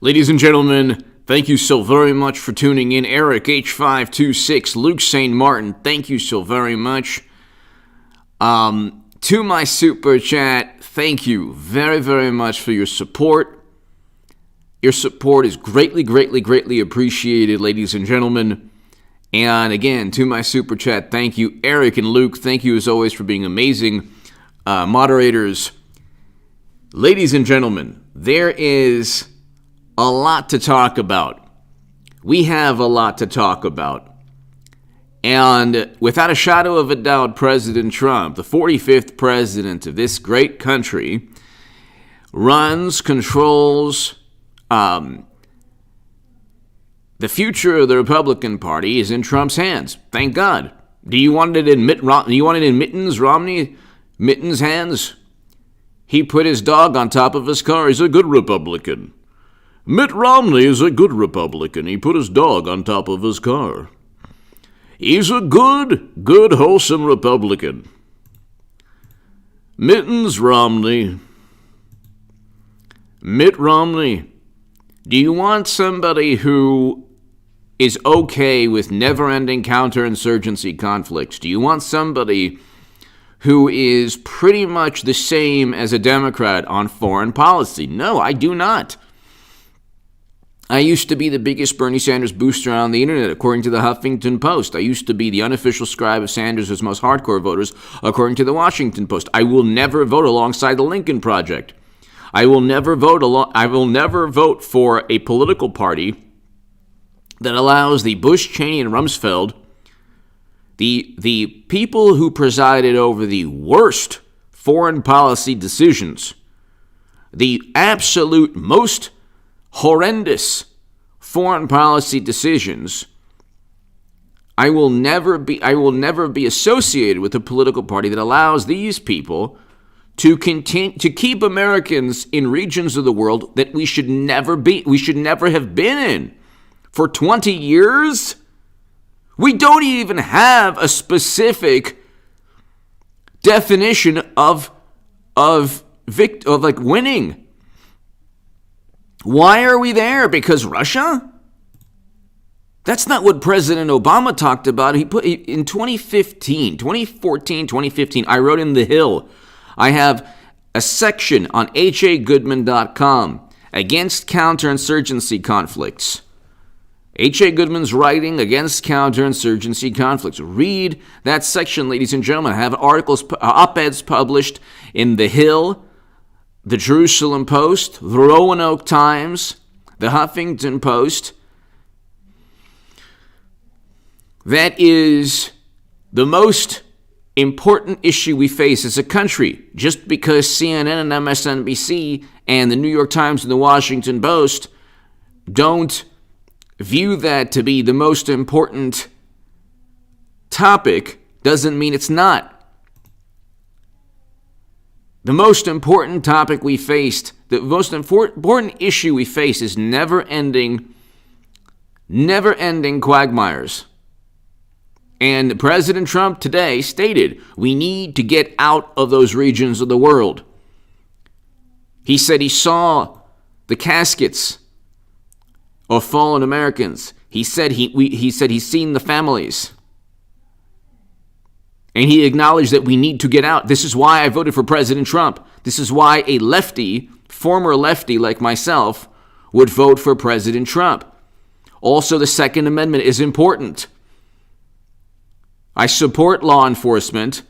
Ladies and gentlemen, thank you so very much for tuning in. Eric H526, Luke St. Martin, thank you so very much. To my super chat, thank you very, very much for your support. Your support is greatly appreciated, ladies and gentlemen. And again, to my super chat, thank you, Eric and Luke. Thank you as always for being amazing moderators. Ladies and gentlemen, there is a lot to talk about. We have a lot to talk about. And without a shadow of a doubt, President Trump, the 45th president of this great country, controls, the future of the Republican Party is in Trump's hands. Thank God. Do you want it in Mitten's hands? He put his dog on top of his car. He's a good Republican. Mitt Romney is a good Republican. He put his dog on top of his car. He's a good, wholesome Republican. Mitt Romney. Do you want somebody who is okay with never-ending counterinsurgency conflicts? Do you want somebody who is pretty much the same as a Democrat on foreign policy? No, I do not. I used to be the biggest Bernie Sanders booster on the internet, according to the Huffington Post. I used to be the unofficial scribe of Sanders' most hardcore voters, according to the Washington Post. I will never vote alongside the Lincoln Project. I will never vote for a political party that allows the Bush, Cheney, and Rumsfeld, the people who presided over the worst foreign policy decisions, the absolute most horrendous foreign policy decisions. I will never be associated with a political party that allows these people to keep Americans in regions of the world that we should never have been in for 20 years. We don't even have a specific definition of winning. Why are we there? Because Russia? That's not what President Obama talked about. He put in 2014, 2015, I wrote in The Hill. I have a section on hagoodman.com against counterinsurgency conflicts. H.A. Goodman's writing against counterinsurgency conflicts. Read that section, ladies and gentlemen. I have articles, op-eds published in The Hill, the Jerusalem Post, the Roanoke Times, the Huffington Post. That is the most important issue we face as a country. Just because CNN and MSNBC and the New York Times and the Washington Post don't view that to be the most important topic doesn't mean it's not. The most important topic we faced, the most important issue we face is never-ending quagmires. And President Trump today stated, we need to get out of those regions of the world. He said he saw the caskets of fallen Americans. He said he's seen the families. And he acknowledged that we need to get out. This is why I voted for President Trump. This is why a lefty, former lefty like myself, would vote for President Trump. Also, the Second Amendment is important. I support law enforcement,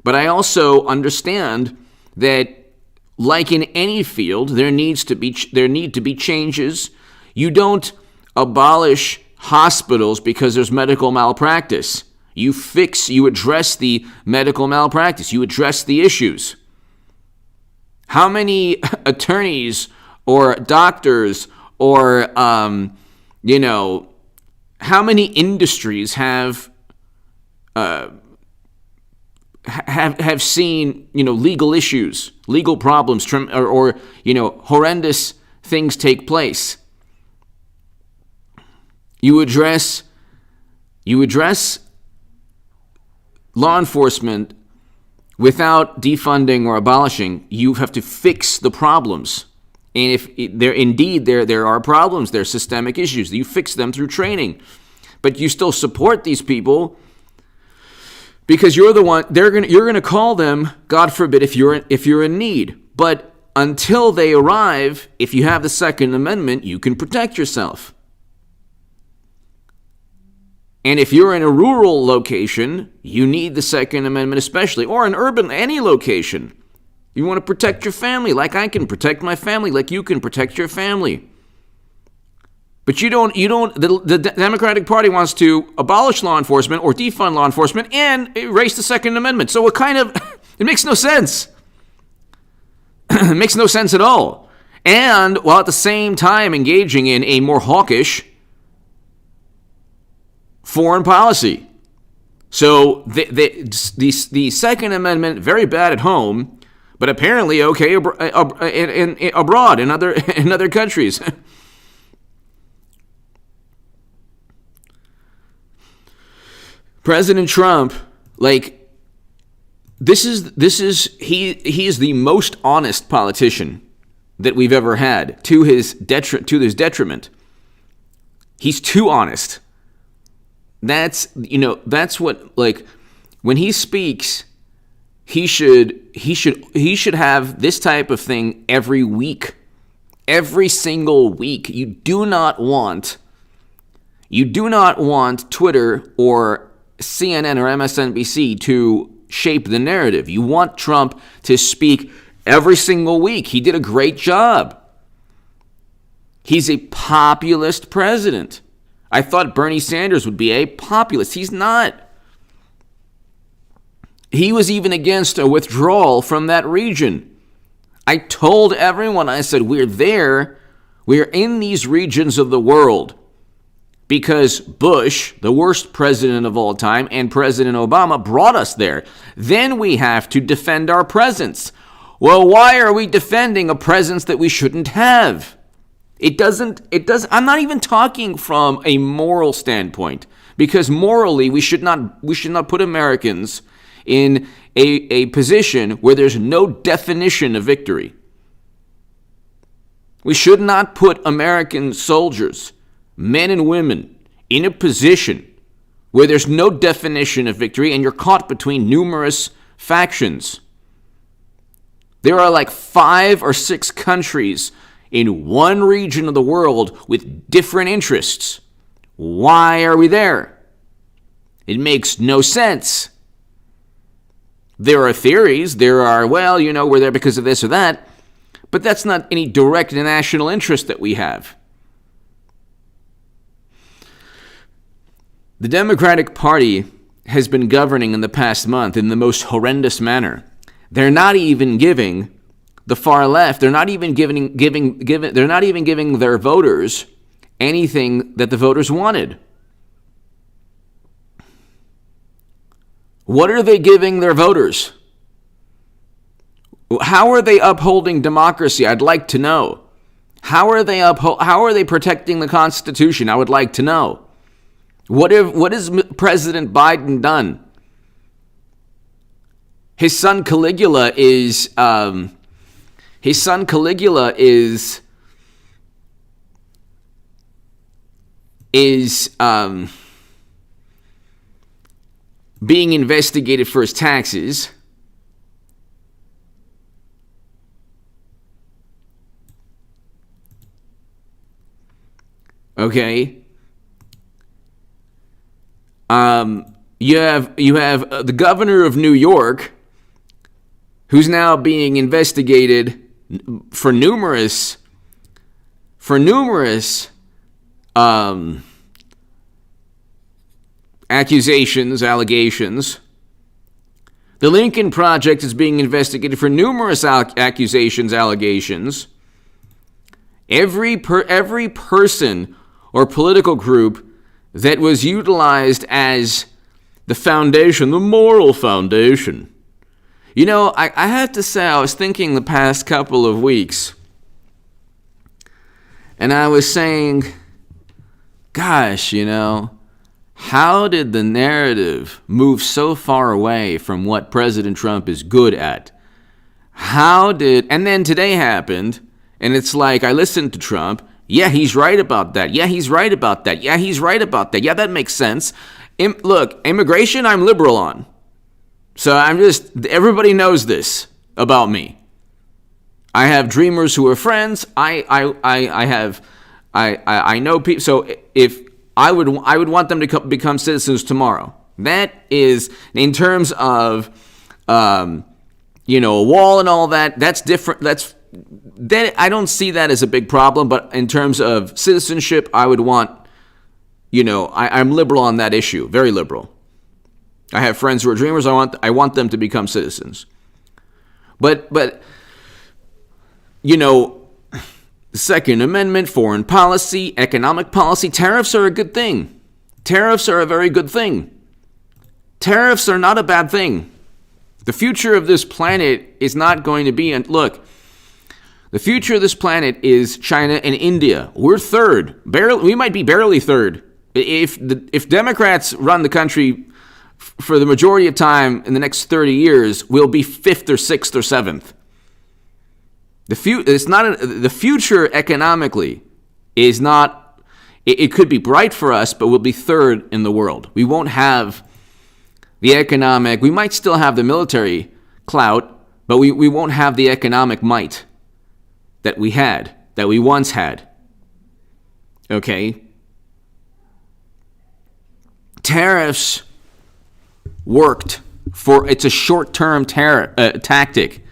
but I also understand that, like in any field, there need to be changes. You don't abolish hospitals because there's medical malpractice. You address the medical malpractice. You address the issues. How many attorneys or doctors or, how many industries have seen, legal issues, legal problems, or horrendous things take place? You address law enforcement without defunding or abolishing. You have to fix the problems. And if there are problems, there are systemic issues, you fix them through training. But you still support these people because you're the one. You're gonna call them, God forbid, if you're in need. But until they arrive, if you have the Second Amendment, you can protect yourself. And if you're in a rural location, you need the Second Amendment especially, or an urban, any location. You want to protect your family, like I can protect my family, like you can protect your family. But the Democratic Party wants to abolish law enforcement or defund law enforcement and erase the Second Amendment. So it makes no sense. It makes no sense at all. And while at the same time engaging in a more hawkish foreign policy. So the Second Amendment, very bad at home, but apparently okay abroad in other countries. President Trump, he is the most honest politician that we've ever had to his detriment. He's too honest. That's what, when he speaks, he should have this type of thing every week. Every single week. You do not want Twitter or CNN or MSNBC to shape the narrative. You want Trump to speak every single week. He did a great job. He's a populist president. I thought Bernie Sanders would be a populist. He's not. He was even against a withdrawal from that region. I told everyone, I said, we're in these regions of the world because Bush, the worst president of all time, and President Obama brought us there. Then we have to defend our presence. Well, why are we defending a presence that we shouldn't have? I'm not even talking from a moral standpoint, because morally we should not put Americans in a position where there's no definition of victory. We should not put American soldiers, men and women, in a position where there's no definition of victory and you're caught between numerous factions. There are 5 or 6 countries in one region of the world with different interests. Why are we there? It makes no sense. There are theories. We're there because of this or that. But that's not any direct national interest that we have. The Democratic Party has been governing in the past month in the most horrendous manner. They're not even giving the far left, they're not even giving their voters anything that the voters wanted. What are they giving their voters? How are they upholding democracy? I'd like to know. How are they protecting the Constitution? I would like to know. What has President Biden done? His son Caligula is being investigated for his taxes. Okay. You have the governor of New York, who's now being investigated for numerous allegations. The Lincoln Project is being investigated for numerous allegations. Every person or political group that was utilized as the foundation, the moral foundation. I have to say, I was thinking the past couple of weeks, and I was saying, gosh, how did the narrative move so far away from what President Trump is good at? And then today happened, And it's like, I listen to Trump. Yeah, he's right about that. Yeah, he's right about that. Yeah, he's right about that. Yeah, that makes sense. Look, immigration, I'm liberal on. So everybody knows this about me. I have dreamers who are friends. I know people. So if I would want them to become citizens tomorrow. That is, in terms of, a wall and all that. That's different. I don't see that as a big problem. But in terms of citizenship, I would want, I'm liberal on that issue. Very liberal. I have friends who are dreamers. I want them to become citizens. But Second Amendment, foreign policy, economic policy, tariffs are a good thing. Tariffs are a very good thing. Tariffs are not a bad thing. The future of this planet is not going to be, the future of this planet is China and India. We're third. We might be barely third. If Democrats run the country for the majority of time in the next 30 years, we'll be fifth or sixth or seventh. The future economically is not. It could be bright for us, but we'll be third in the world. We won't have the economic. We might still have the military clout, but we won't have the economic might that we once had. Okay. Tariffs worked it's a short-term tactic.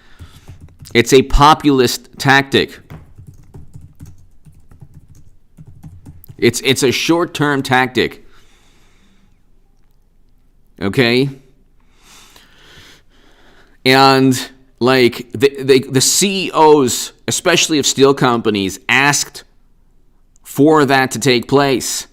It's a populist tactic. It's a short-term tactic. Okay? And the CEOs, especially of steel companies, asked for that to take place.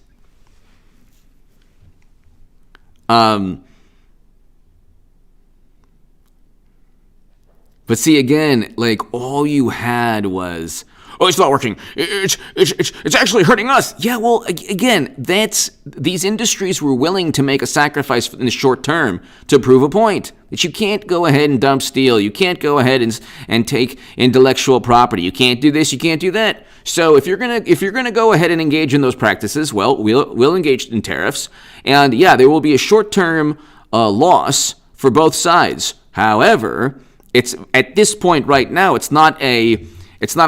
But see, again, all you had was, it's not working. It's actually hurting us. Yeah, well, again, these industries were willing to make a sacrifice in the short term to prove a point that you can't go ahead and dump steel. You can't go ahead and take intellectual property. You can't do this. You can't do that. So if you're gonna go ahead and engage in those practices, well, we'll engage in tariffs, and yeah, there will be a short term loss for both sides. However, it's at this point right now, it's not a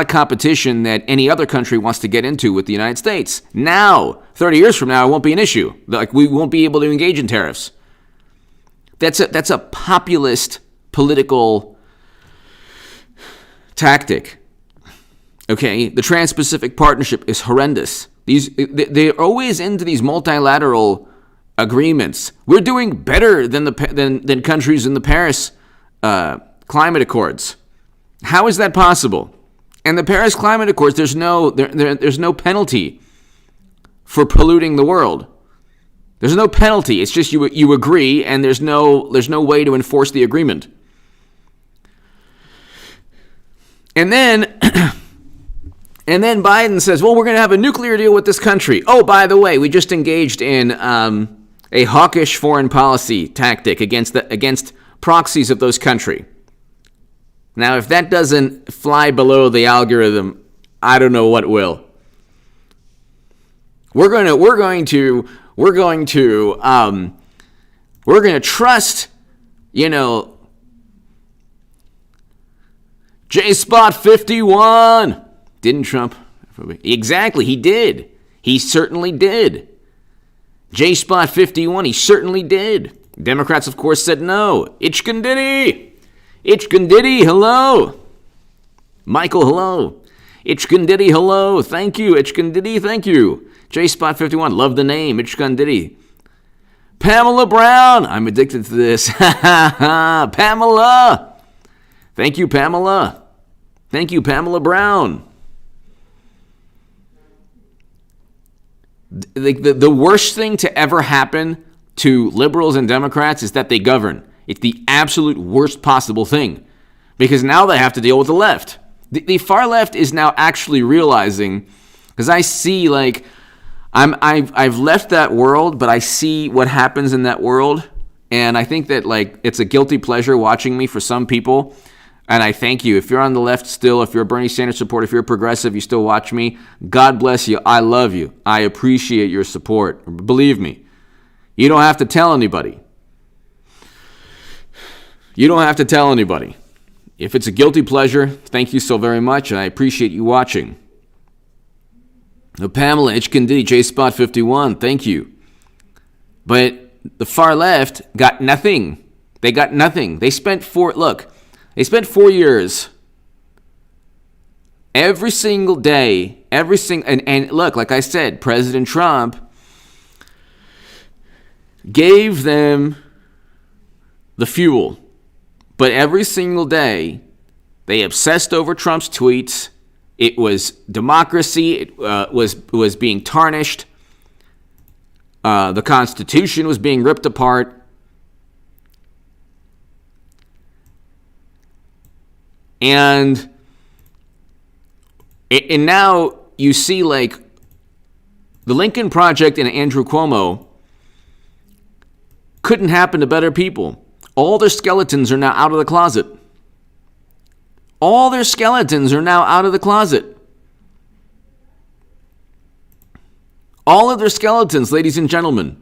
competition that any other country wants to get into with the United States. Now, 30 years from now, it won't be an issue. We won't be able to engage in tariffs. That's a populist political tactic. Okay, the Trans-Pacific Partnership is horrendous. They're always into these multilateral agreements. We're doing better than countries in the Paris Climate Accords. How is that possible? And the Paris Climate Accords, there's no penalty for polluting the world. There's no penalty. It's just you agree, and there's no way to enforce the agreement. And then Biden says, well, we're going to have a nuclear deal with this country. Oh, by the way, we just engaged in a hawkish foreign policy tactic against proxies of those countries. Now, if that doesn't fly below the algorithm, I don't know what will. We're going to trust, J-Spot 51. Didn't Trump? Exactly, he did. He certainly did. J-Spot 51, he certainly did. Democrats, of course, said no. Ichkandidi, hello. Michael, hello. Ichkandidi, hello. Thank you, Ichkandidi, thank you. J-Spot 51, love the name, Ichkandidi. Pamela Brown, I'm addicted to this. Pamela. Thank you, Pamela. Thank you, Pamela Brown. The worst thing to ever happen to liberals and Democrats is that they govern. It's the absolute worst possible thing, because now they have to deal with the left. The far left is now actually realizing, because I see I've left that world, but I see what happens in that world, and I think that it's a guilty pleasure watching me for some people. And I thank you. If you're on the left still, if you're a Bernie Sanders supporter, if you're a progressive, you still watch me, God bless you. I love you. I appreciate your support. Believe me, you don't have to tell anybody. You don't have to tell anybody. If it's a guilty pleasure, thank you so very much, and I appreciate you watching. Pamela, HKD, JSpot51, thank you. But the far left got nothing. They got nothing. They spent 4 years every single day, and look, like I said, President Trump gave them the fuel. But every single day, they obsessed over Trump's tweets. It was democracy. It was being tarnished. The Constitution was being ripped apart. And now you see, like, the Lincoln Project and Andrew Cuomo couldn't happen to better people. All their skeletons are now out of the closet. All their skeletons are now out of the closet. All of their skeletons, ladies and gentlemen.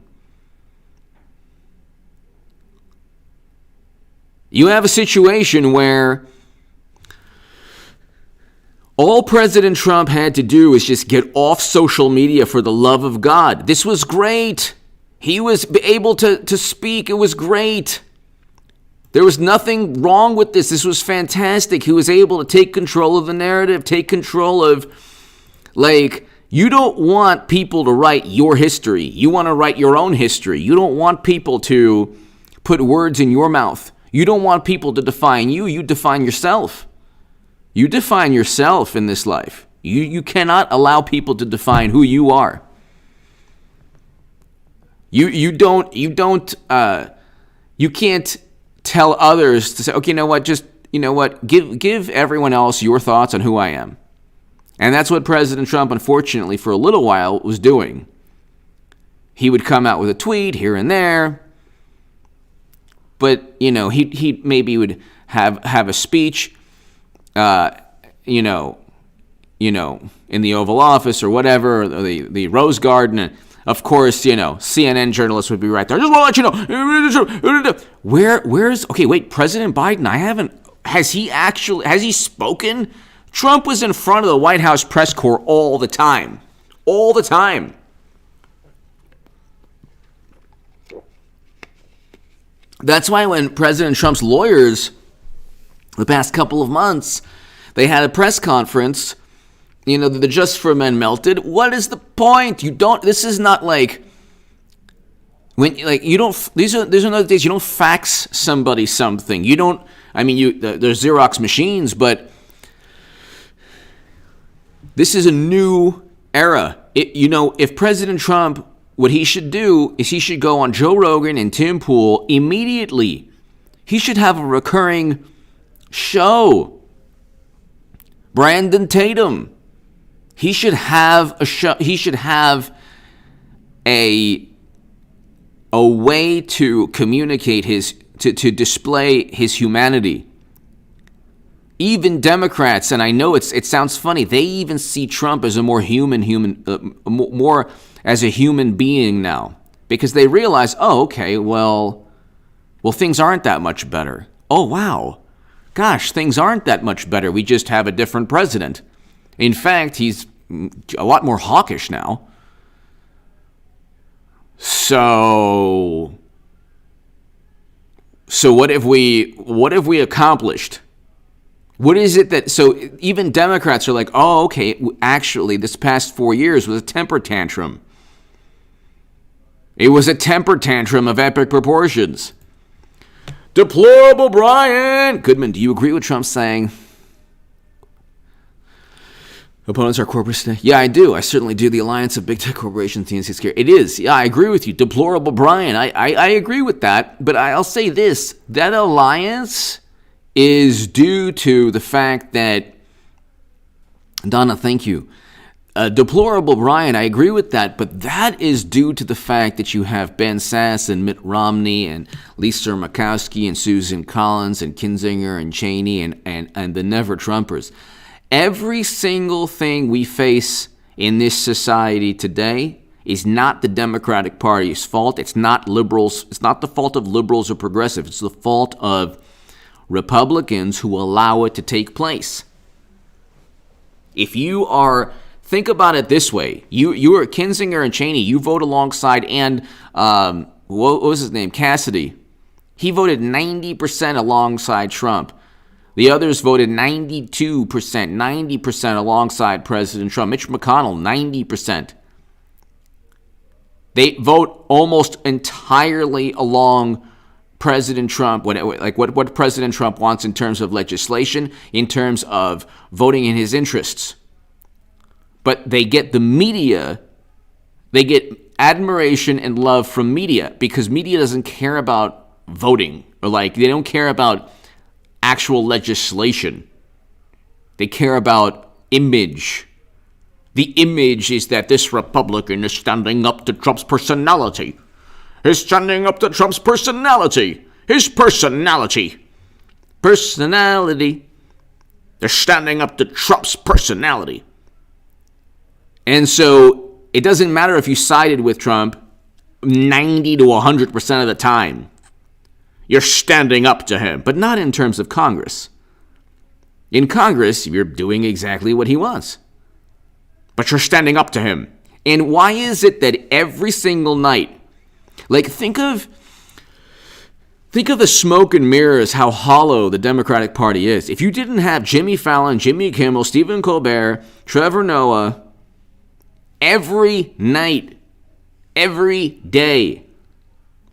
You have a situation where all President Trump had to do is just get off social media for the love of God. This was great. He was able to speak. It was great. There was nothing wrong with this. This was fantastic. He was able to take control of the narrative, take control of, like, you don't want people to write your history. You want to write your own history. You don't want people to put words in your mouth. You don't want people to define you. You define yourself. You define yourself in this life. You cannot allow people to define who you are. You can't tell others to say, okay, give everyone else your thoughts on who I am. And that's what President Trump, unfortunately, for a little while was doing. He would come out with a tweet here and there, but, he maybe would have a speech, in the Oval Office or whatever, or the Rose Garden, and of course, CNN journalists would be right there. I just want to let you know. Where's President Biden, has he spoken? Trump was in front of the White House press corps all the time. All the time. That's why when President Trump's lawyers, the past couple of months, they had a press conference, the Just for Men melted. What is the point? This is not like, these are another days, you don't fax somebody something. There's Xerox machines, but this is a new era. If President Trump, what he should do is he should go on Joe Rogan and Tim Pool immediately. He should have a recurring show. Brandon Tatum. He should have a show. He should have a way to communicate to display his humanity. Even Democrats, and I know it sounds funny, they even see Trump as a more more as a human being now, because they realize, well, things aren't that much better. Oh, wow. Gosh, things aren't that much better. We just have a different president. In fact, he's a lot more hawkish now. So what have we accomplished? What is it that, so even Democrats are like, actually, this past 4 years was a temper tantrum. It was a temper tantrum of epic proportions. Deplorable Brian! Goodman, do you agree with Trump saying opponents are corporate state? Yeah, I do. I certainly do. The alliance of big tech corporations, TNC scare. It is. Yeah, I agree with you. Deplorable Brian. I agree with that. But I'll say this. That alliance is due to the fact that, Donna, thank you. deplorable, Brian. I agree with that, but that is due to the fact that you have Ben Sasse and Mitt Romney and Lisa Murkowski and Susan Collins and Kinzinger and Cheney and the Never Trumpers. Every single thing we face in this society today is not the Democratic Party's fault. It's not liberals. It's not the fault of liberals or progressives. It's the fault of Republicans who allow it to take place. If you are, think about it this way: you are Kinzinger and Cheney. You vote alongside, and what was his name? Cassidy. He voted 90% alongside Trump. The others voted 92%, 90% alongside President Trump. Mitch McConnell, 90%. They vote almost entirely along President Trump, what President Trump wants in terms of legislation, in terms of voting in his interests. But they get the media, they get admiration and love from media because media doesn't care about voting, or they don't care about actual legislation. They care about image. The image is that this Republican is standing up to Trump's personality. He's standing up to Trump's personality. His personality. Personality. They're standing up to Trump's personality. And so it doesn't matter if you sided with Trump 90 to 100% of the time. You're standing up to him, but not in terms of Congress. In Congress, you're doing exactly what he wants. But you're standing up to him. And why is it that every single night, think of the smoke and mirrors, how hollow the Democratic Party is. If you didn't have Jimmy Fallon, Jimmy Kimmel, Stephen Colbert, Trevor Noah, every night, every day,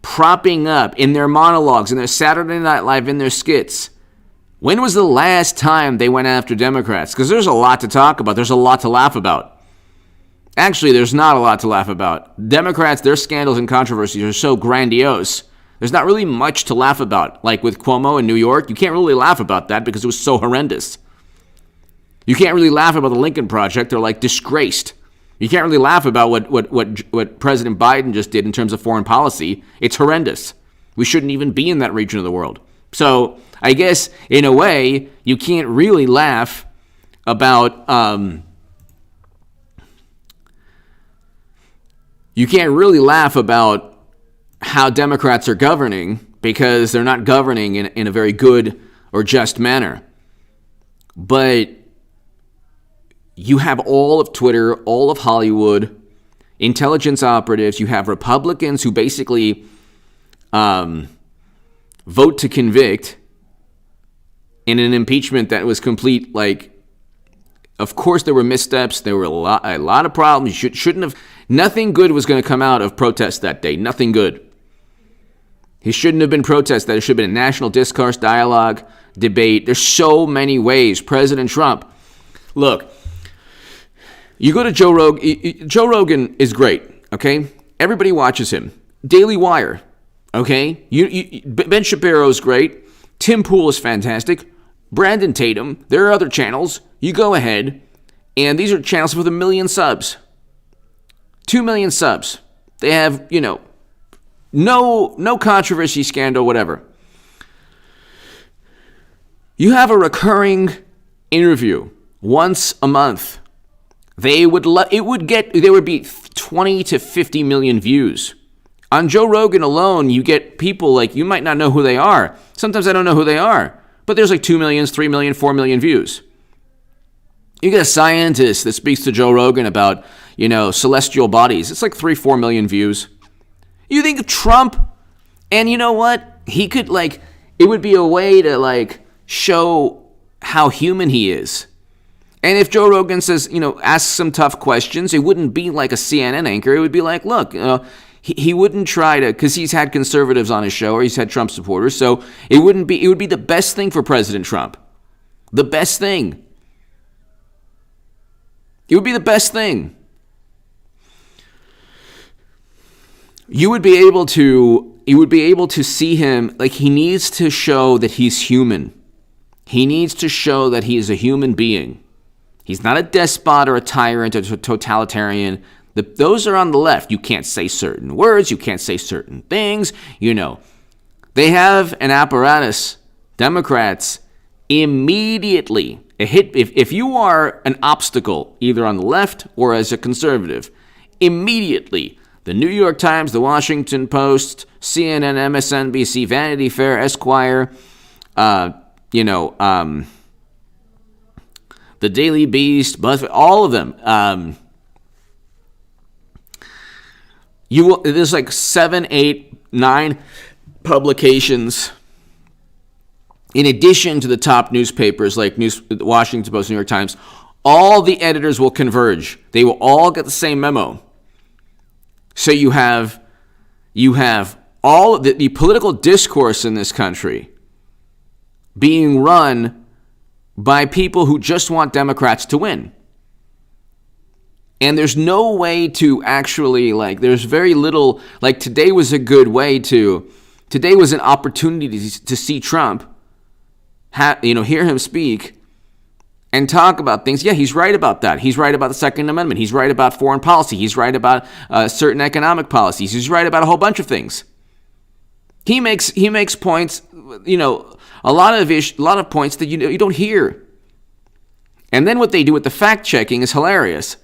propping up in their monologues, in their Saturday Night Live, in their skits, when was the last time they went after Democrats? Because there's a lot to talk about. There's a lot to laugh about. Actually, there's not a lot to laugh about. Democrats, their scandals and controversies are so grandiose. There's not really much to laugh about. Like with Cuomo in New York, you can't really laugh about that because it was so horrendous. You can't really laugh about the Lincoln Project. They're disgraced. You can't really laugh about what President Biden just did in terms of foreign policy. It's horrendous. We shouldn't even be in that region of the world. So I guess, in a way, you can't really laugh about how Democrats are governing because they're not governing in a very good or just manner. But you have all of Twitter, all of Hollywood, intelligence operatives. You have Republicans who basically vote to convict in an impeachment that was complete. Of course, there were missteps. There were a lot of problems. Shouldn't have. Nothing good was going to come out of protest that day. Nothing good. He shouldn't have been protest. There should have been a national discourse, dialogue, debate. There's so many ways. President Trump. Look, you go to Joe Rogan. Joe Rogan is great, okay? Everybody watches him. Daily Wire, okay? Ben Shapiro's great. Tim Pool is fantastic. Brandon Tatum. There are other channels. You go ahead, and these are channels with 1 million subs. 2 million subs. They have, no controversy, scandal, whatever. You have a recurring interview once a month. There would be 20 to 50 million views. On Joe Rogan alone, you get people you might not know who they are. Sometimes I don't know who they are, but there's 2 million, 3 million, 4 million views. You get a scientist that speaks to Joe Rogan about, celestial bodies. It's 3, 4 million views. You think of Trump, and you know what? He could, it would be a way to, show how human he is. And if Joe Rogan says, asks some tough questions, it wouldn't be like a CNN anchor. It would be look, he wouldn't try to, because he's had conservatives on his show or he's had Trump supporters. So it would be the best thing for President Trump. The best thing. It would be the best thing. You would be able to see him, he needs to show that he's human. He needs to show that he is a human being. He's not a despot or a tyrant or a totalitarian. Those are on the left. You can't say certain words. You can't say certain things. They have an apparatus. Democrats immediately, if you are an obstacle, either on the left or as a conservative, immediately, the New York Times, the Washington Post, CNN, MSNBC, Vanity Fair, Esquire, the Daily Beast, BuzzFeed, all of them. There's like 7, 8, 9 publications in addition to the top newspapers like the Washington Post, New York Times. All the editors will converge. They will all get the same memo. So you have all the political discourse in this country being run by people who just want Democrats to win. And there's no way to actually, there's very little, today was an opportunity to see Trump, hear him speak and talk about things. Yeah, he's right about that. He's right about the Second Amendment. He's right about foreign policy. He's right about certain economic policies. He's right about a whole bunch of things. He makes points, a lot of points that you don't hear. And then what they do with the fact checking is hilarious.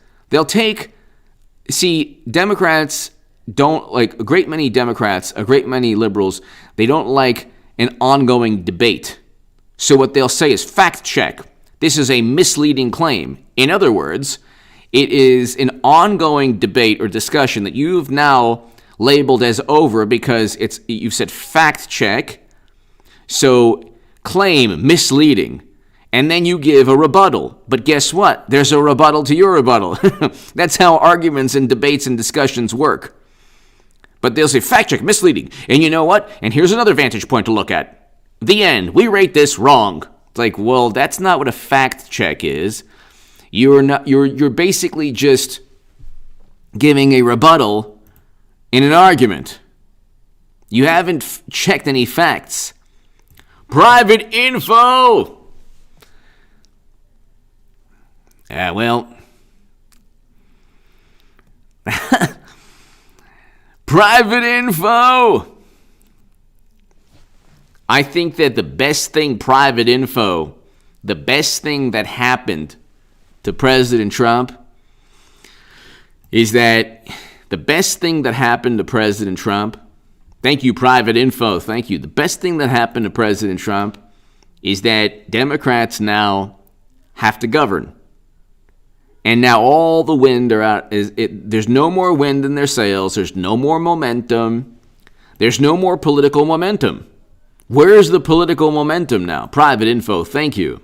Democrats don't like, a great many liberals, they don't like an ongoing debate. So what they'll say is fact check. This is a misleading claim. In other words, it is an ongoing debate or discussion that you've now labeled as over because you've said fact check. So claim misleading. And then you give a rebuttal. But guess what? There's a rebuttal to your rebuttal. That's how arguments and debates and discussions work. But they'll say fact check, misleading. And you know what? And here's another vantage point to look at. The end. We rate this wrong. It's like, well, that's not what a fact check is. You're basically just giving a rebuttal in an argument. You haven't checked any facts. Private info. Private info. I think that the best thing that happened to President Trump is that thank you, private info, thank you. The best thing that happened to President Trump is that Democrats now have to govern. And now all the wind are out. There's no more wind in their sails. There's no more momentum. There's no more political momentum. Where's the political momentum now? Private info, thank you.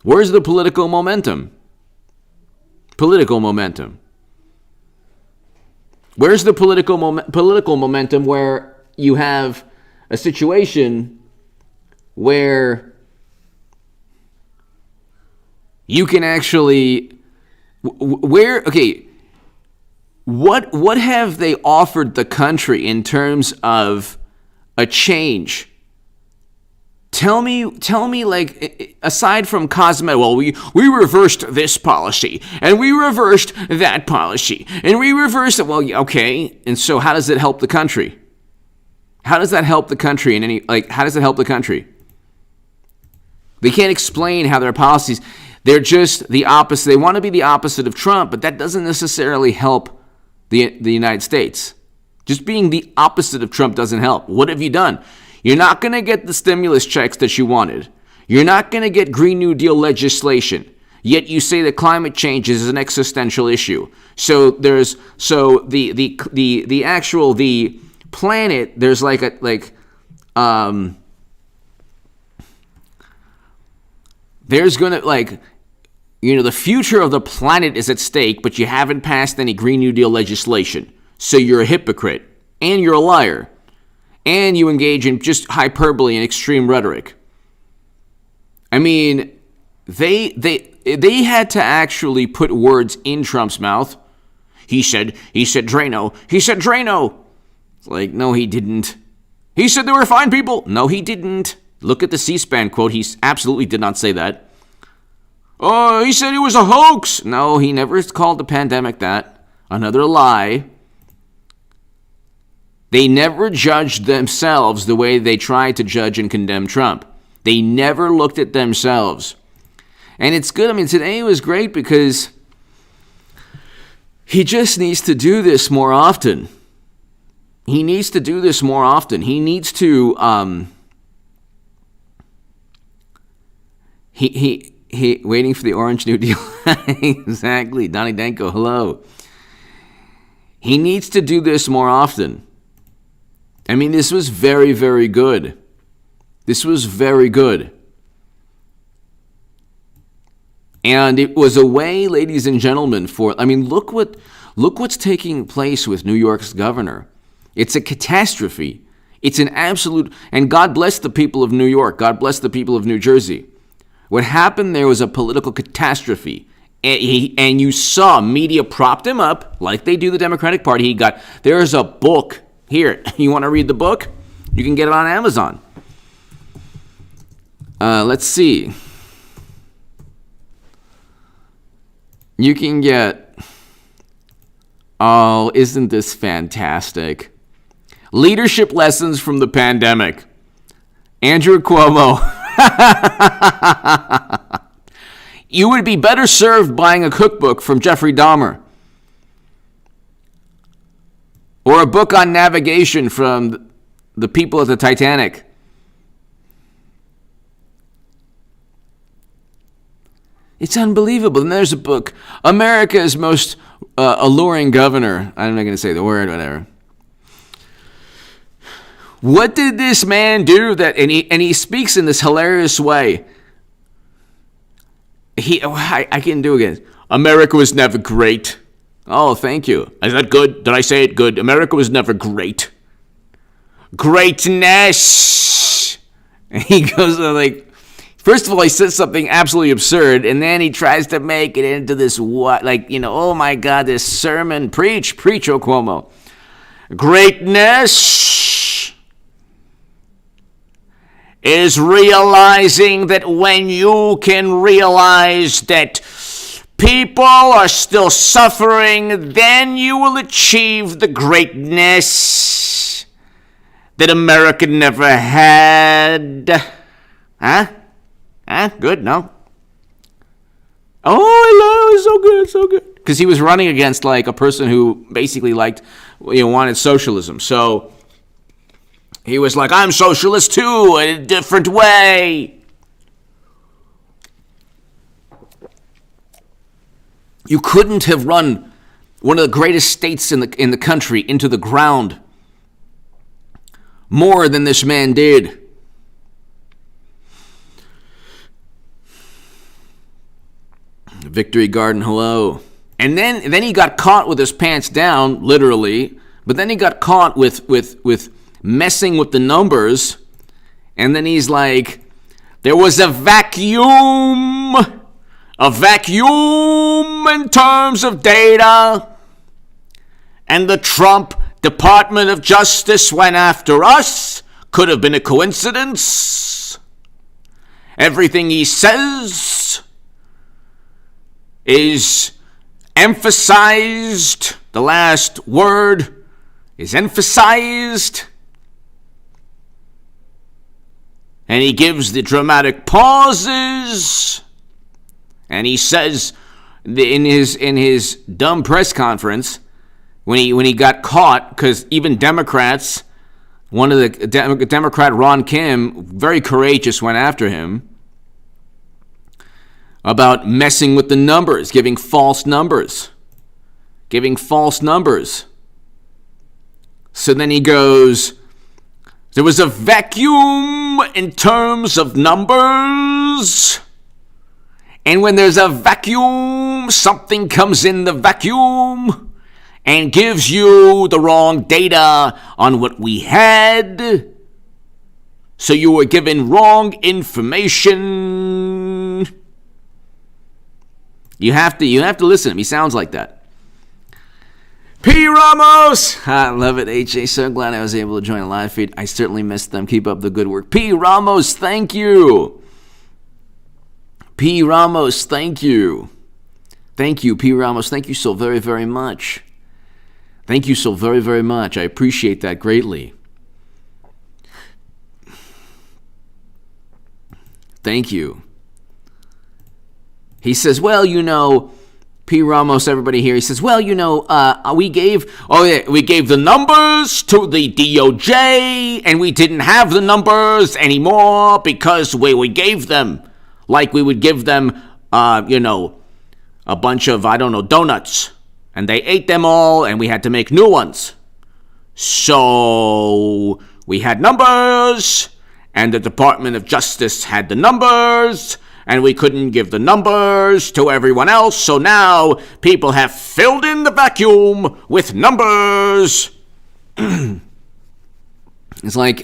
Where's the political momentum? Political momentum. Where's the political momentum where you have a situation where you can actually, what have they offered the country in terms of a change? Tell me, aside from cosmetic, well, we reversed this policy, and we reversed that policy, and we reversed it. Well, okay, and so how does it help the country? How does that help the country how does it help the country? They can't explain how their policies, they're just the opposite. They want to be the opposite of Trump, but that doesn't necessarily help the United States. Just being the opposite of Trump doesn't help. What have you done? You're not going to get the stimulus checks that you wanted. You're not going to get Green New Deal legislation. Yet you say that climate change is an existential issue. So the planet, there's there's going to the future of the planet is at stake, but you haven't passed any Green New Deal legislation. So you're a hypocrite, and you're a liar, and you engage in just hyperbole and extreme rhetoric. I mean, they had to actually put words in Trump's mouth. He said Drano. He said Drano. It's like, no, he didn't. He said they were fine people. No, he didn't. Look at the C-SPAN quote. He absolutely did not say that. Oh, he said it was a hoax. No, he never called the pandemic that. Another lie. They never judged themselves the way they tried to judge and condemn Trump. They never looked at themselves. And it's good. I mean, today was great because he just needs to do this more often. He needs to do this more often. He needs to, he waiting for the Orange New Deal. Exactly. Donnie Danko, hello. He needs to do this more often. I mean, this was very, very good. This was very good. And it was a way, ladies and gentlemen, look what's taking place with New York's governor. It's a catastrophe. It's an absolute, and God bless the people of New York. God bless the people of New Jersey. What happened there was a political catastrophe. And you saw media propped him up like they do the Democratic Party. There's a book. Here, you want to read the book? You can get it on Amazon. Let's see. You can get, oh, isn't this fantastic? Leadership Lessons from the Pandemic. Andrew Cuomo. You would be better served buying a cookbook from Jeffrey Dahmer. Or a book on navigation from the people of the Titanic. It's unbelievable. And there's a book, America's Most Alluring Governor. I'm not going to say the word, whatever. What did this man do and he speaks in this hilarious way. I can do it again. America was never great. Oh, thank you. Is that good? Did I say it good? America was never great. Greatness. And he goes first of all, he says something absolutely absurd, and then he tries to make it into this oh my God, this sermon. Preach, oh Cuomo. Greatness is realizing that when you can realize that people are still suffering, then you will achieve the greatness that America never had. Huh? Good? No? Oh, I love it. So good, so good. Because he was running against a person who basically wanted socialism. So he was like, I'm socialist too, in a different way. You couldn't have run one of the greatest states in the country into the ground more than this man did. Victory Garden, hello. And then he got caught with his pants down, literally. But then he got caught with messing with the numbers. And then he's like, there was a vacuum in terms of data. And the Trump Department of Justice went after us. Could have been a coincidence. Everything he says is emphasized. The last word is emphasized. And he gives the dramatic pauses. And he says in his dumb press conference, when he got caught, because even Democrats, one of the Democrat Ron Kim, very courageous, went after him about messing with the numbers, giving false numbers. So then he goes, there was a vacuum in terms of numbers. And when there's a vacuum, something comes in the vacuum and gives you the wrong data on what we had. So you were given wrong information. You have to listen to him. He sounds like that. P. Ramos! I love it, HA. So glad I was able to join a live feed. I certainly missed them. Keep up the good work. P. Ramos, thank you. P. Ramos, thank you. Thank you, P. Ramos. Thank you so very, very much. Thank you so very, very much. I appreciate that greatly. Thank you. He says, well, P. Ramos, everybody here, he says, well, we gave the numbers to the DOJ, and we didn't have the numbers anymore because we gave them, like we would give them, a bunch of, donuts, and they ate them all, and we had to make new ones. So we had numbers, and the Department of Justice had the numbers, and we couldn't give the numbers to everyone else, so now people have filled in the vacuum with numbers. It's like,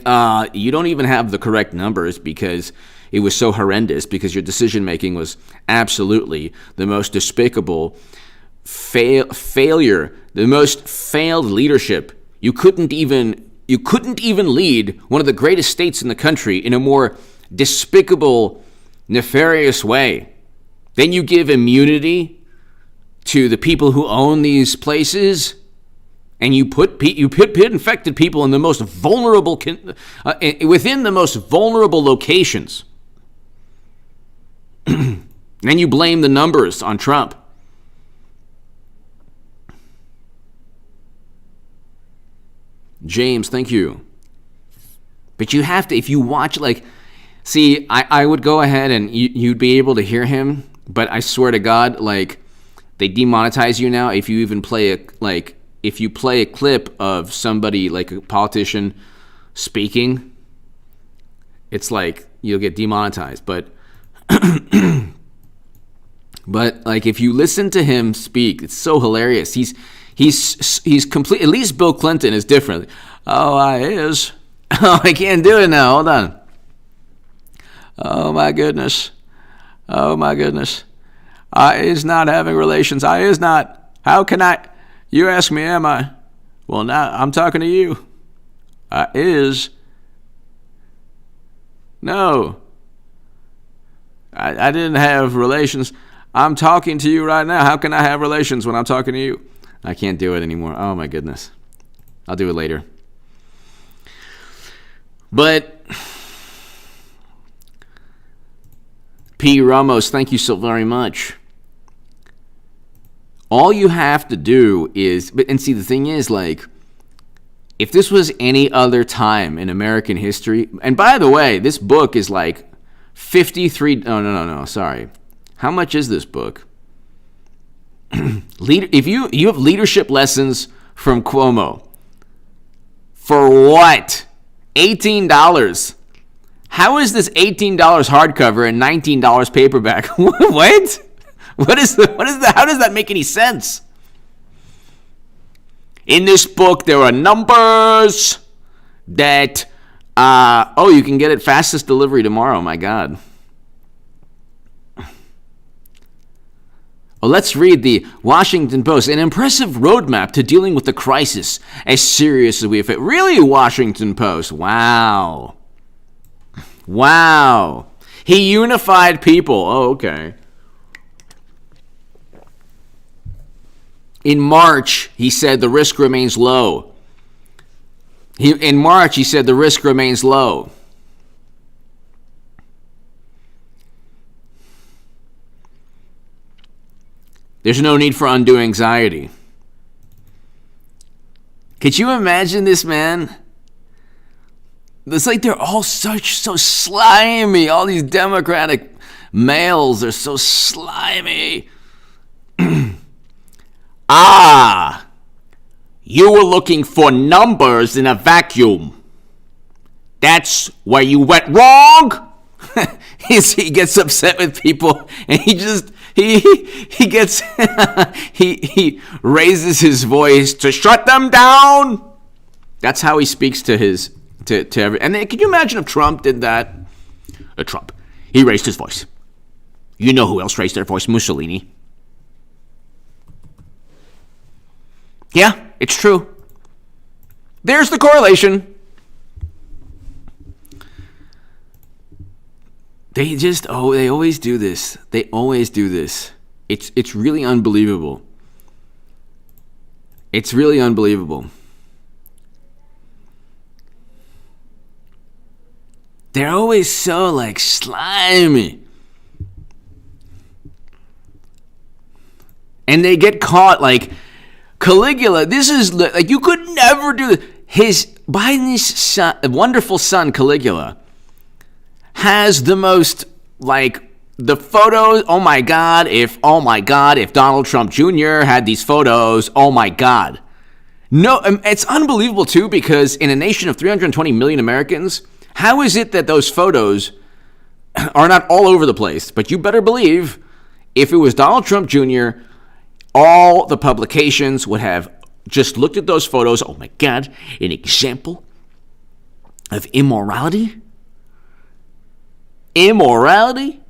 you don't even have the correct numbers because it was so horrendous, because your decision-making was absolutely the most despicable failure, the most failed leadership. You couldn't even lead one of the greatest states in the country in a more despicable, nefarious way. Then you give immunity to the people who own these places, and you put infected people in the most vulnerable within the most vulnerable locations. And you blame the numbers on Trump. James, thank you. But you have to, if you watch, see, I would go ahead and you'd be able to hear him, but I swear to God, they demonetize you now if you even play if you play a clip of somebody, like a politician, speaking, it's you'll get demonetized. But if you listen to him speak, it's so hilarious. He's complete. At least Bill Clinton is different. Oh, I is. Oh, I can't do it now. Hold on. Oh my goodness. I is not having relations. I is not. How can I? You ask me, am I? Well, now I'm talking to you. I is. No. I didn't have relations. I'm talking to you right now. How can I have relations when I'm talking to you? I can't do it anymore. Oh my goodness. I'll do it later. But P. Ramos, thank you so very much. All you have to do is, and see, the thing is, if this was any other time in American history, and by the way, this book is 53, oh, no, sorry. How much is this book? If you have leadership lessons from Cuomo, for what? $18. How is this $18 hardcover and $19 paperback? What? What is the? How does that make any sense? In this book, there are numbers that, you can get it fastest delivery tomorrow. My God. Well, let's read the Washington Post. An impressive roadmap to dealing with the crisis as serious as we have. Really, Washington Post? Wow. He unified people. Oh, okay. In March, he said the risk remains low. In March, he said the risk remains low. There's no need for undue anxiety. Could you imagine this, man? It's they're all so slimy. All these Democratic males are so slimy. You were looking for numbers in a vacuum. That's where you went wrong. He gets upset with people, and he gets he raises his voice to shut them down. That's how he speaks to every. And then, can you imagine if Trump did that? Trump, he raised his voice. You know who else raised their voice? Mussolini. Yeah, it's true. There's the correlation. They always do this. They always do this. It's really unbelievable. It's really unbelievable. They're always so like slimy. And they get caught like Caligula. This is like, you could never do this. Biden's son, wonderful son Caligula, has the most like the photos. Oh my God, if Donald Trump Jr. had these photos, oh my God. No, it's unbelievable too, because in a nation of 320 million Americans, how is it that those photos are not all over the place? But you better believe if it was Donald Trump Jr., all the publications would have just looked at those photos. Oh my God, an example of immorality? Immorality?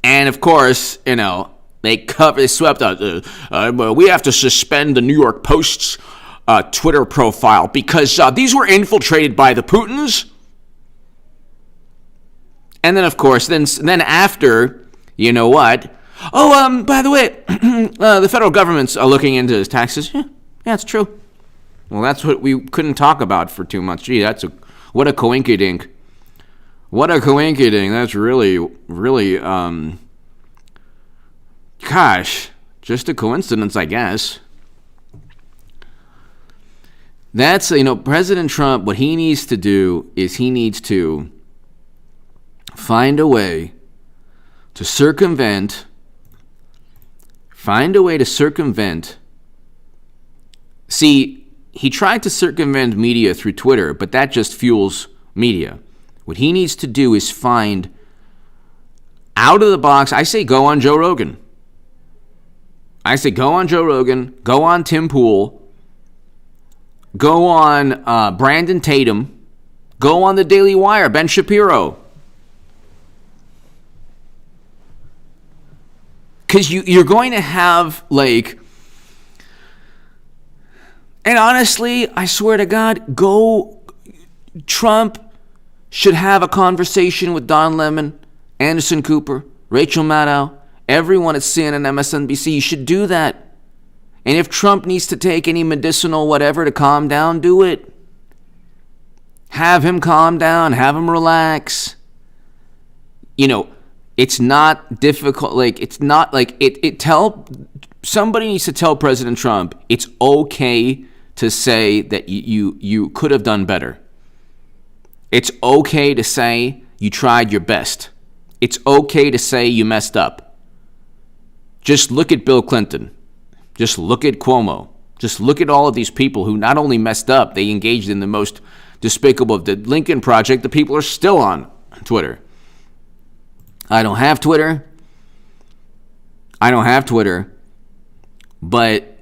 And of course, they swept out. We have to suspend the New York Post's Twitter profile because these were infiltrated by the Putins. And then, of course, then after, you know what? Oh, by the way, the federal government's looking into his taxes. Yeah, it's true. Well, that's what we couldn't talk about for 2 months. Gee, what a coinkydink. What a coinkydink. That's really, really, gosh, just a coincidence, I guess. That's, President Trump, what he needs to do is he needs to find a way to circumvent. See, he tried to circumvent media through Twitter, but that just fuels media. What he needs to do is find out of the box. I say go on Joe Rogan. Go on Tim Pool. Go on Brandon Tatum. Go on the Daily Wire, Ben Shapiro. Because you're going to have, and honestly, I swear to God, Trump should have a conversation with Don Lemon, Anderson Cooper, Rachel Maddow, everyone at CNN, MSNBC. You should do that. And if Trump needs to take any medicinal whatever to calm down, do it. Have him calm down. Have him relax. It's not difficult. Somebody needs to tell President Trump it's okay to say that you could have done better. It's okay to say you tried your best. It's okay to say you messed up. Just look at Bill Clinton. Just look at Cuomo. Just look at all of these people who not only messed up, they engaged in the most despicable of the Lincoln Project. The people are still on Twitter. I don't have Twitter, but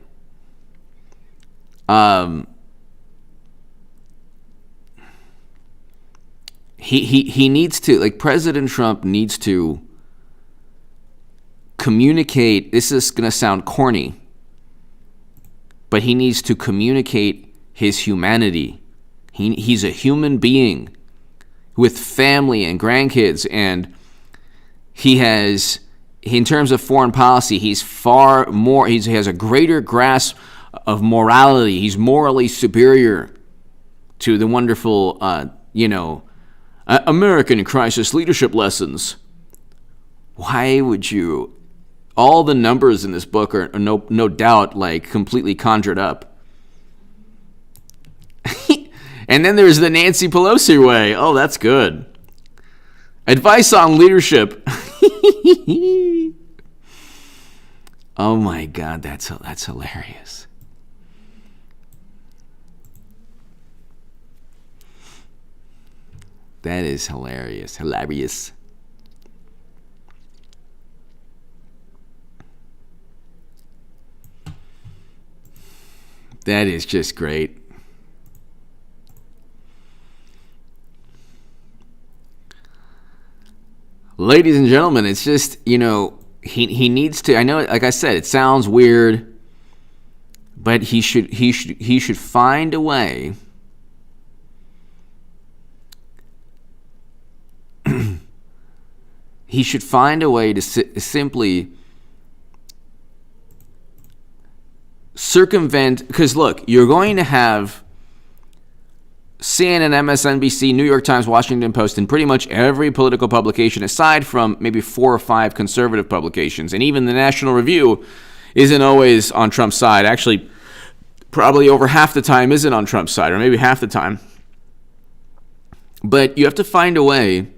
he needs to, President Trump needs to communicate. This is going to sound corny, but he needs to communicate his humanity. He's a human being with family and grandkids, and he has, in terms of foreign policy, he's far more, he has a greater grasp of morality. He's morally superior to the wonderful, American crisis leadership lessons. Why would you? All the numbers in this book are no doubt completely conjured up. And then there's the Nancy Pelosi way. Oh, that's good. Advice on leadership. Oh my God, that's hilarious. That is hilarious. That is just great. Ladies and gentlemen, it's just, he needs to, I know, like I said, it sounds weird, but he should find a way he should find a way to simply circumvent, because look, you're going to have CNN, MSNBC, New York Times, Washington Post, and pretty much every political publication, aside from maybe 4 or 5 conservative publications. And even the National Review isn't always on Trump's side. Actually, probably over half the time isn't on Trump's side, or maybe half the time. But you have to find a way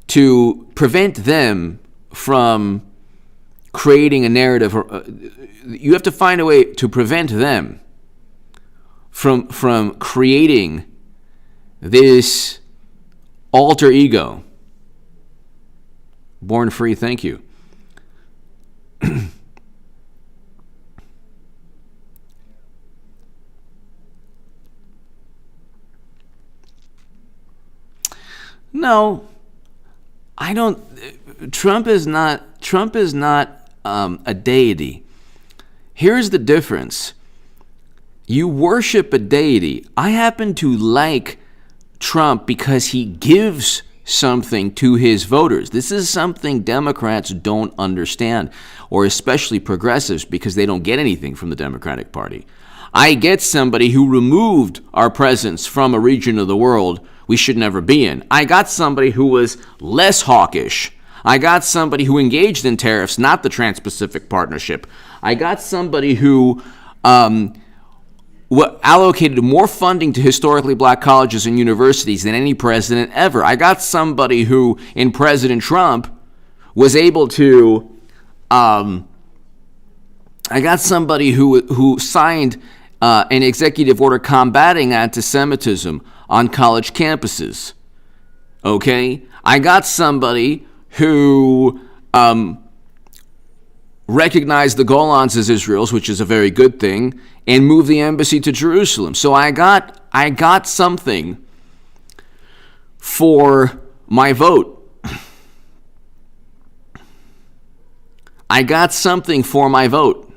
to prevent them from creating a narrative. You have to find a way to prevent them from creating this alter ego. Born Free, thank you. No, I don't. Trump is not a deity. Here's the difference. You worship a deity. I happen to like Trump because he gives something to his voters. This is something Democrats don't understand, or especially progressives, because they don't get anything from the Democratic Party. I get somebody who removed our presence from a region of the world we should never be in. I got somebody who was less hawkish. I got somebody who engaged in tariffs, not the Trans-Pacific Partnership. I got somebody who allocated more funding to historically black colleges and universities than any president ever. I got somebody who, in President Trump, was able to. I got somebody who signed an executive order combating anti-Semitism on college campuses. Okay? I got somebody who recognized the Golans as Israel's, which is a very good thing, and moved the embassy to Jerusalem. So I got something for my vote. I got something for my vote.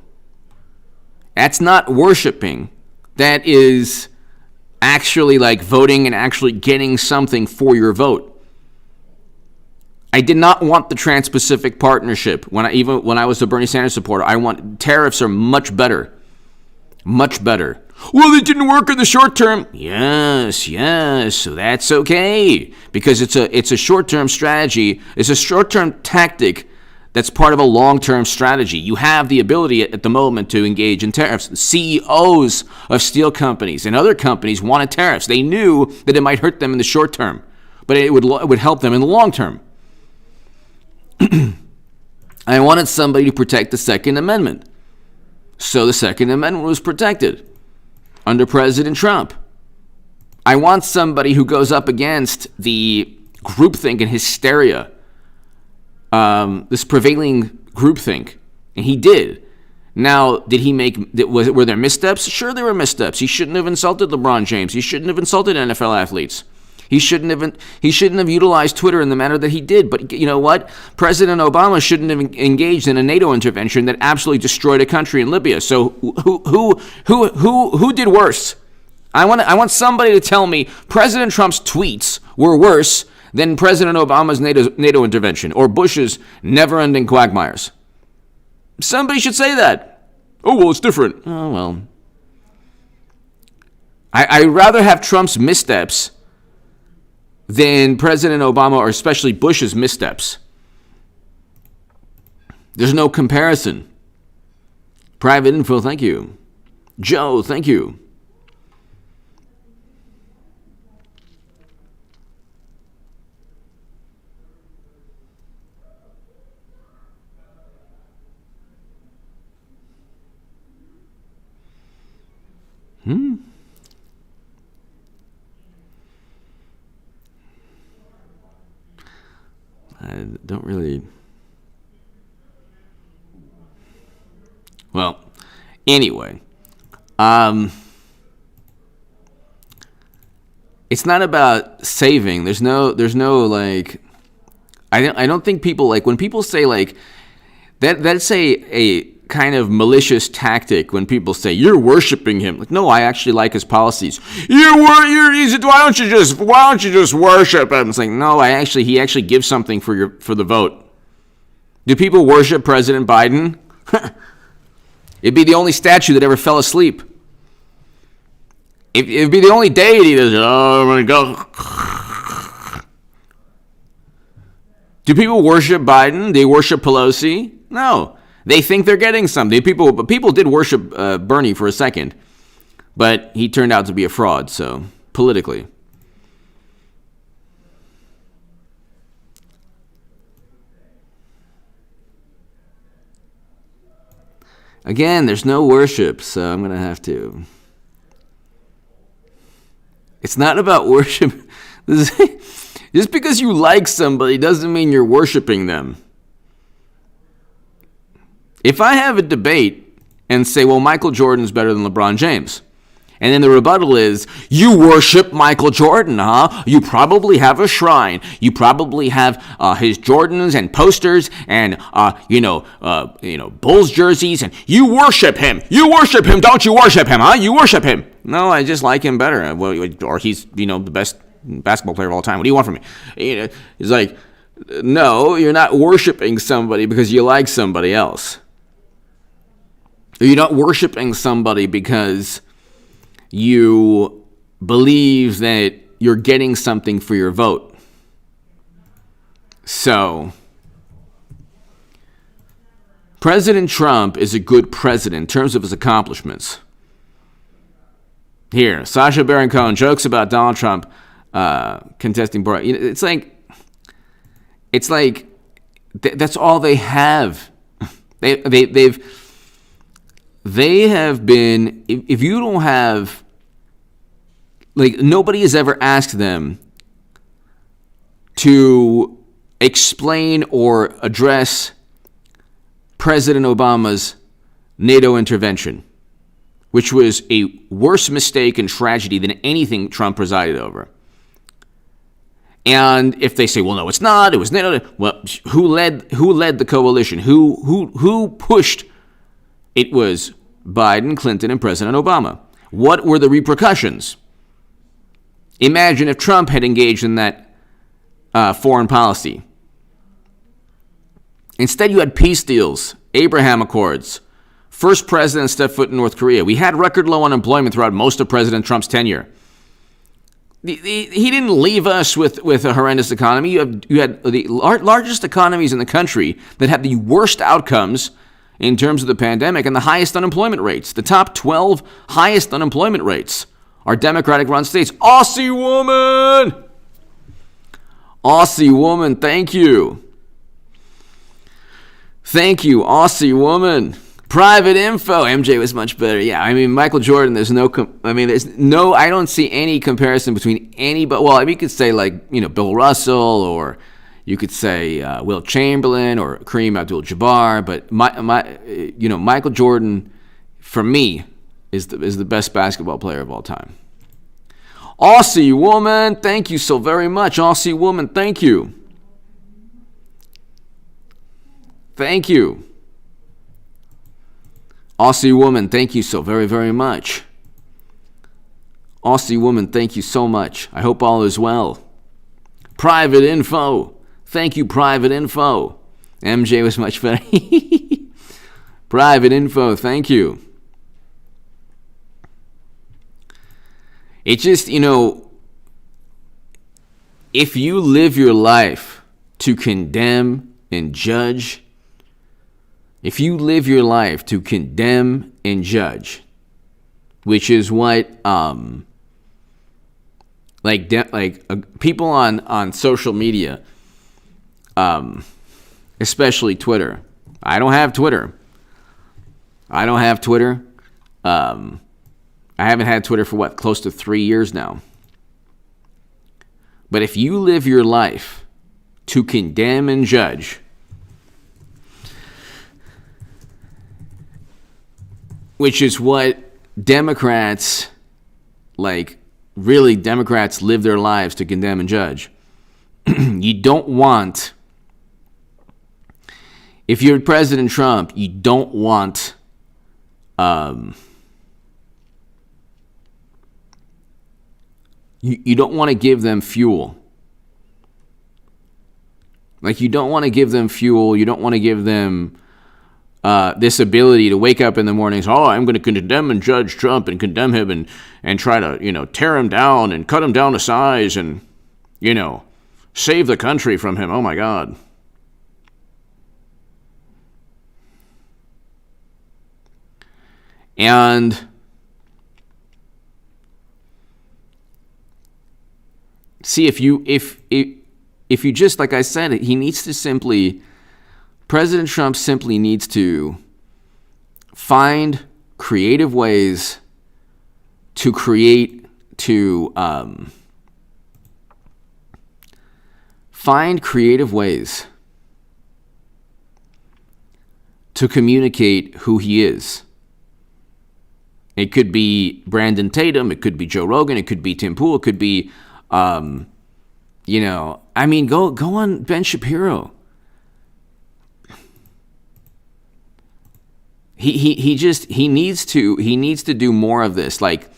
That's not worshiping. That is actually like voting and actually getting something for your vote. I did not want the Trans-Pacific Partnership when I was a Bernie Sanders supporter. Tariffs are much better. Much better. Well, it didn't work in the short term. Yes, so that's okay. Because it's a short-term strategy. It's a short-term tactic that's part of a long-term strategy. You have the ability at the moment to engage in tariffs. The CEOs of steel companies and other companies wanted tariffs. They knew that it might hurt them in the short term, but it would help them in the long term. I wanted somebody to protect the Second Amendment. So the Second Amendment was protected under President Trump. I want somebody who goes up against the groupthink and hysteria, this prevailing groupthink, and he did. Now, were there missteps? Sure, there were missteps. He shouldn't have insulted LeBron James. He shouldn't have insulted NFL athletes. He shouldn't have utilized Twitter in the manner that he did. But you know what? President Obama shouldn't have engaged in a NATO intervention that absolutely destroyed a country in Libya. So who did worse? I want somebody to tell me President Trump's tweets were worse than President Obama's NATO intervention or Bush's never-ending quagmires. Somebody should say that. Oh, well, it's different. Oh, well. I'd rather have Trump's missteps than President Obama or especially Bush's missteps. There's no comparison. Private info, thank you. Joe, thank you. I don't really. Well, anyway, it's not about saving. There's no like. I don't think people like when people say like that. That's a kind of malicious tactic when people say you're worshiping him. Like, no, I actually like his policies. Why don't you just worship him? It's like, no, he actually gives something for the vote. Do people worship President Biden? It'd be the only statue that ever fell asleep. It'd be the only deity that, oh my God. Do people worship Biden? They worship Pelosi? No. They think they're getting something. People did worship Bernie for a second, but he turned out to be a fraud, so politically. Again, there's no worship, so I'm going to have to. It's not about worship. Just because you like somebody doesn't mean you're worshiping them. If I have a debate and say, well, Michael Jordan's better than LeBron James, and then the rebuttal is, you worship Michael Jordan, huh? You probably have a shrine. You probably have his Jordans and posters and, Bulls jerseys, and you worship him. You worship him. Don't you worship him, huh? You worship him. No, I just like him better. Or he's, the best basketball player of all time. What do you want from me? It's like, no, you're not worshiping somebody because you like somebody else. You're not worshiping somebody because you believe that you're getting something for your vote. So, President Trump is a good president in terms of his accomplishments. Here, Sacha Baron Cohen jokes about Donald Trump contesting Barack. It's like that's all they have. They have been. If you don't have, nobody has ever asked them to explain or address President Obama's NATO intervention, which was a worse mistake and tragedy than anything Trump presided over. And if they say, well, no, it's not, it was NATO, well, who led the coalition? Who pushed? It was Biden, Clinton, and President Obama. What were the repercussions? Imagine if Trump had engaged in that foreign policy. Instead, you had peace deals, Abraham Accords. First president stepped foot in North Korea. We had record low unemployment throughout most of President Trump's tenure. He didn't leave us with a horrendous economy. You had the largest economies in the country that had the worst outcomes in terms of the pandemic and the highest unemployment rates. The top 12 highest unemployment rates are Democratic-run states. Aussie woman! Aussie woman, thank you. Thank you, Aussie woman. Private info. MJ was much better. Yeah, Michael Jordan, I don't see any comparison between anybody. Well, you could say Bill Russell, or you could say Wilt Chamberlain or Kareem Abdul-Jabbar, but Michael Jordan, for me, is the best basketball player of all time. Aussie woman, thank you so very much. Aussie woman, thank you. Thank you. Aussie woman, thank you so very, very much. Aussie woman, thank you so much. I hope all is well. Private info. Thank you, private info. MJ was much better. Private info, thank you. It's just, if you live your life to condemn and judge, which is what people on social media, especially Twitter. I don't have Twitter. I haven't had Twitter for close to 3 years now. But if you live your life to condemn and judge, which is what Democrats live their lives to condemn and judge. You don't want if you're President Trump, you don't want you don't want to give them fuel. Like, you don't want to give them fuel. You don't want to give them this ability to wake up in the mornings. Oh, I'm going to condemn and judge Trump and condemn him and try to, tear him down and cut him down to size and, save the country from him. Oh, my God. And see, if you just, like I said, President Trump simply needs to find creative ways to communicate who he is. It could be Brandon Tatum, it could be Joe Rogan, it could be Tim Pool, it could be go on Ben Shapiro. He needs to do more of this. Like,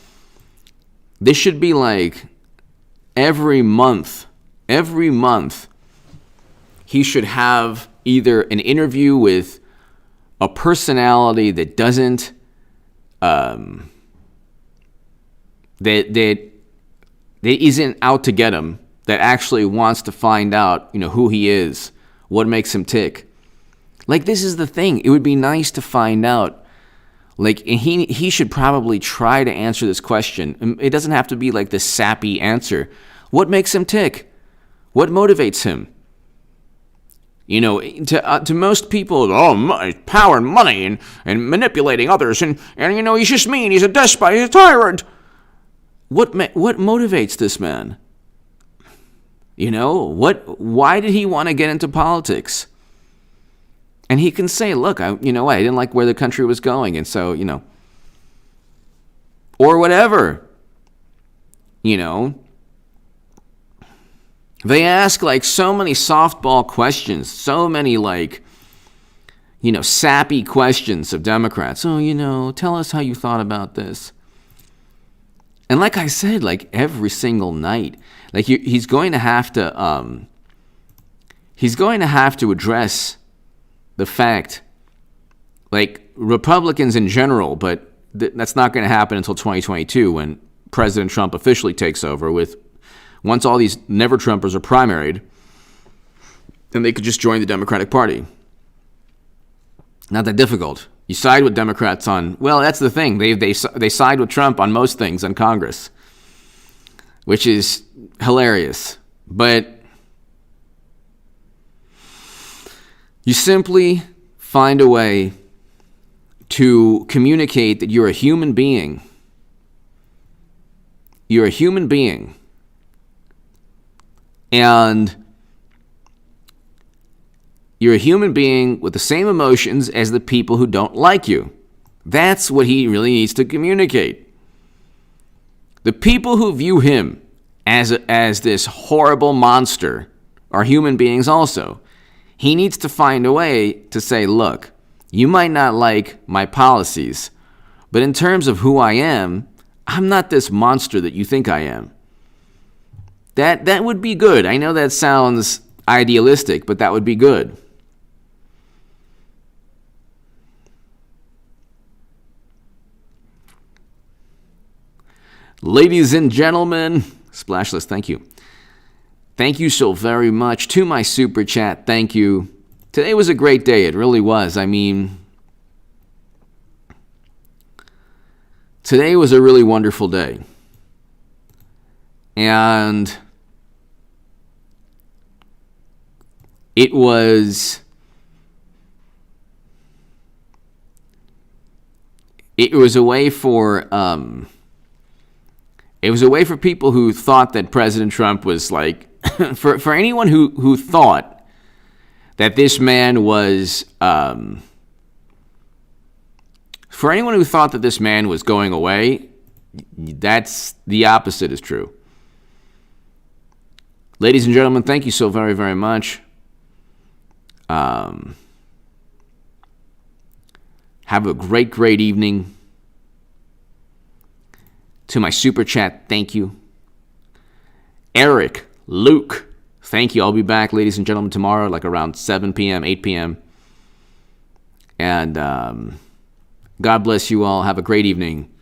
this should be like every month he should have either an interview with a personality that doesn't that isn't out to get him, that actually wants to find out, who he is, what makes him tick. Like, this is the thing. It would be nice to find out. Like, he should probably try to answer this question. It doesn't have to be like this sappy answer. What makes him tick? What motivates him? To most people, power and money and manipulating others, and he's just mean. He's a despot. He's a tyrant. What motivates this man? Why did he want to get into politics? And he can say, look, I didn't like where the country was going, and so, or whatever. They ask so many softball questions, so many sappy questions of Democrats. Oh, tell us how you thought about this. And like I said, every single night, he's going to have to address the fact, Republicans in general, but that's not going to happen until 2022 when President Trump officially takes over, once all these never-Trumpers are primaried, then they could just join the Democratic Party. Not that difficult. You side with Democrats on, well, that's the thing. They side with Trump on most things in Congress, which is hilarious. But you simply find a way to communicate that you're a human being. You're a human being. And you're a human being with the same emotions as the people who don't like you. That's what he really needs to communicate. The people who view him as this horrible monster are human beings also. He needs to find a way to say, look, you might not like my policies, but in terms of who I am, I'm not this monster that you think I am. That would be good. I know that sounds idealistic, but that would be good. Ladies and gentlemen, Splashless, thank you. Thank you so very much. To my super chat, thank you. Today was a great day. It really was. Today was a really wonderful day. And it was a way for people who thought that President Trump was for anyone who thought that this man was for anyone who thought that this man was going away, that's the opposite is true. Ladies and gentlemen, thank you so very, very much. Have a great, great evening. To my super chat, thank you. Eric, Luke, thank you. I'll be back, ladies and gentlemen, tomorrow, like around 7 p.m., 8 p.m. And God bless you all. Have a great evening.